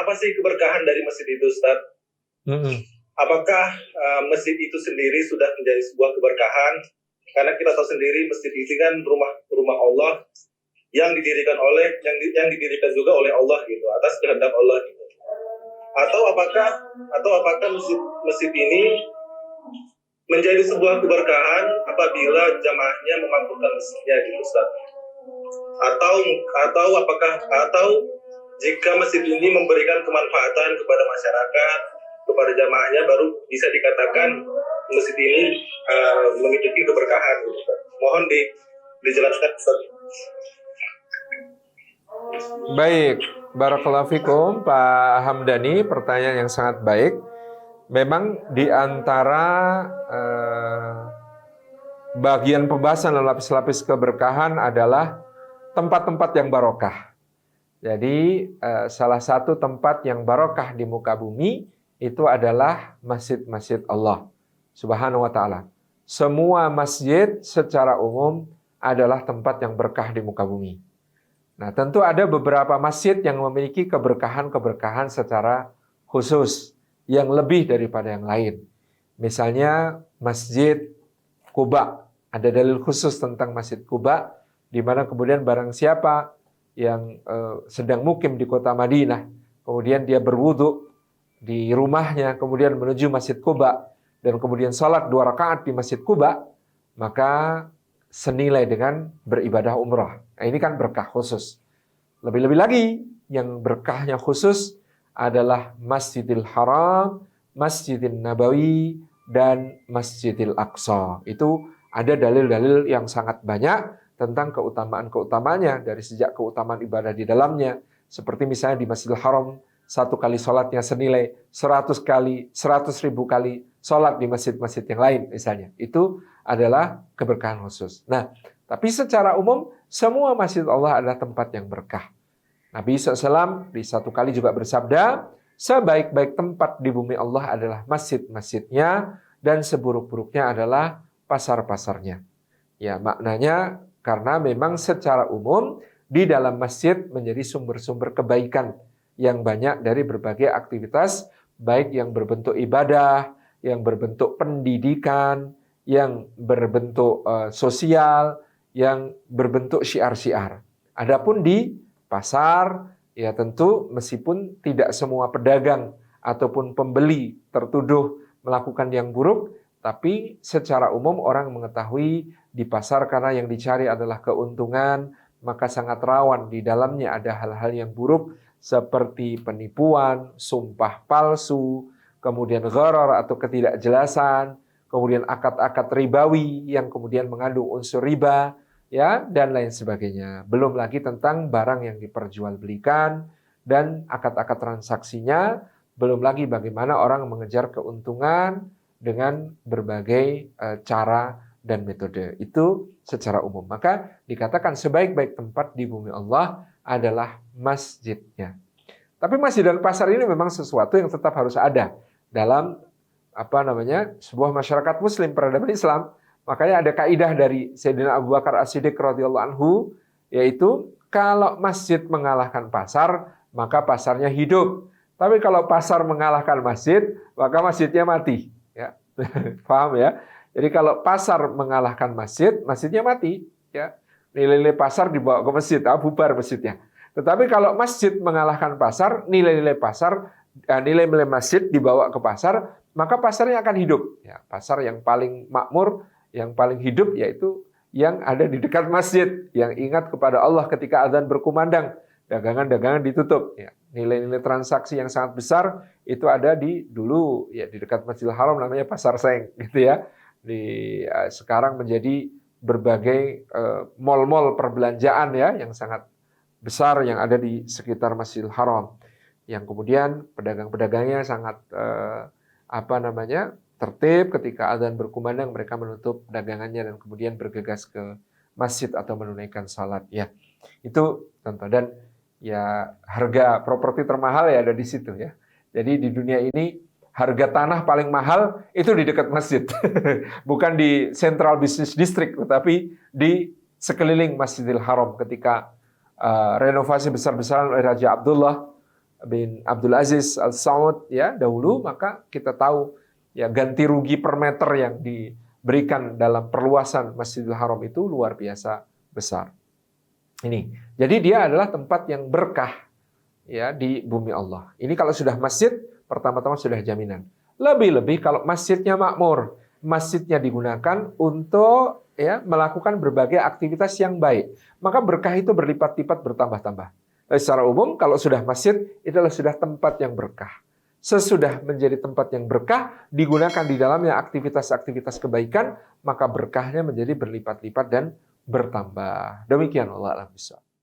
apa sih keberkahan dari masjid itu, Ustaz? Apakah masjid itu sendiri sudah menjadi sebuah keberkahan? Karena kita tahu sendiri masjid itu kan rumah Allah yang didirikan didirikan juga oleh Allah gitu, atas kehendak Allah gitu. Atau apakah masjid ini menjadi sebuah keberkahan apabila jamaahnya memampukan masjidnya gitu, Ustaz? Atau jika masjid ini memberikan kemanfaatan kepada masyarakat, kepada jamaahnya, baru bisa dikatakan masjid ini memiliki keberkahan gitu, Ustaz. Mohon dijelaskan, Ustaz. Baik, barakallahu fikum Pak Hamdani, pertanyaan yang sangat baik. Memang di antara bagian pembahasan lapis-lapis keberkahan adalah tempat-tempat yang barokah. Jadi salah satu tempat yang barokah di muka bumi itu adalah masjid-masjid Allah Subhanahu wa ta'ala. Semua masjid secara umum adalah tempat yang berkah di muka bumi. Nah, tentu ada beberapa masjid yang memiliki keberkahan-keberkahan secara khusus yang lebih daripada yang lain. Misalnya Masjid Quba. Ada dalil khusus tentang Masjid Quba, di mana kemudian barang siapa yang sedang mukim di kota Madinah, kemudian dia berwudu di rumahnya, kemudian menuju Masjid Quba, dan kemudian sholat 2 rakaat di Masjid Quba, maka senilai dengan beribadah umrah. Nah, ini kan berkah khusus. Lebih-lebih lagi, yang berkahnya khusus adalah Masjidil Haram, Masjidil Nabawi, dan Masjidil Aqsa. Itu ada dalil-dalil yang sangat banyak tentang keutamaan-keutamaannya, dari sejak keutamaan ibadah di dalamnya. Seperti misalnya di Masjidil Haram, 1 kali sholatnya senilai 100 ribu kali sholat di masjid-masjid yang lain misalnya. Itu adalah keberkahan khusus. Nah, tapi secara umum semua masjid Allah adalah tempat yang berkah. Nabi SAW di satu kali juga bersabda, sebaik-baik tempat di bumi Allah adalah masjid-masjidnya, dan seburuk-buruknya adalah pasar-pasarnya. Ya, maknanya karena memang secara umum di dalam masjid menjadi sumber-sumber kebaikan yang banyak dari berbagai aktivitas, baik yang berbentuk ibadah, yang berbentuk pendidikan, yang berbentuk sosial, yang berbentuk syiar-syiar. Adapun di pasar, ya tentu meskipun tidak semua pedagang ataupun pembeli tertuduh melakukan yang buruk, tapi secara umum orang mengetahui di pasar karena yang dicari adalah keuntungan, maka sangat rawan di dalamnya ada hal-hal yang buruk seperti penipuan, sumpah palsu, kemudian gharar atau ketidakjelasan, kemudian akad-akad ribawi yang kemudian mengandung unsur riba, ya, dan lain sebagainya. Belum lagi tentang barang yang diperjualbelikan dan akad-akad transaksinya, belum lagi bagaimana orang mengejar keuntungan dengan berbagai cara dan metode. Itu secara umum. Maka dikatakan sebaik-baik tempat di bumi Allah adalah masjidnya. Tapi masjid dan pasar ini memang sesuatu yang tetap harus ada dalam sebuah masyarakat muslim peradaban Islam. Makanya ada kaidah dari Sayyidina Abu Bakar As-Siddiq radhiyallahu anhu, yaitu kalau masjid mengalahkan pasar, maka pasarnya hidup. Tapi kalau pasar mengalahkan masjid, maka masjidnya mati. Ya. Paham ya? Jadi kalau pasar mengalahkan masjid, masjidnya mati. Ya. Nilai-nilai pasar dibawa ke masjid, bubar masjidnya. Tetapi kalau masjid mengalahkan pasar, nilai-nilai masjid dibawa ke pasar, maka pasarnya akan hidup. Ya, pasar yang paling makmur, yang paling hidup yaitu yang ada di dekat masjid, yang ingat kepada Allah ketika azan berkumandang, dagangan-dagangan ditutup. Ya, nilai-nilai transaksi yang sangat besar itu ada dulu di dekat Masjidil Haram, namanya Pasar Seng, gitu ya. Sekarang menjadi berbagai mal-mal perbelanjaan ya yang sangat besar yang ada di sekitar Masjidil Haram, yang kemudian pedagang-pedagangnya sangat tertib. Ketika azan berkumandang mereka menutup dagangannya dan kemudian bergegas ke masjid atau menunaikan salat. Ya, itu contoh. Dan ya harga properti termahal ya ada di situ ya. Jadi di dunia ini harga tanah paling mahal itu di dekat masjid, bukan di Central Business District, tetapi di sekeliling Masjidil Haram ketika renovasi besar-besaran oleh Raja Abdullah bin Abdul Aziz Al Saud ya dahulu, maka kita tahu ya ganti rugi per meter yang diberikan dalam perluasan Masjidil Haram itu luar biasa besar. Ini. Jadi dia adalah tempat yang berkah ya di bumi Allah. Ini kalau sudah masjid, pertama-tama sudah jaminan. Lebih-lebih kalau masjidnya makmur, masjidnya digunakan untuk ya melakukan berbagai aktivitas yang baik, maka berkah itu berlipat-lipat bertambah-tambah. Secara umum kalau sudah masjid, itulah sudah tempat yang berkah. Sesudah menjadi tempat yang berkah, digunakan di dalamnya aktivitas-aktivitas kebaikan, maka berkahnya menjadi berlipat-lipat dan bertambah. Demikian Allah alam bisawab.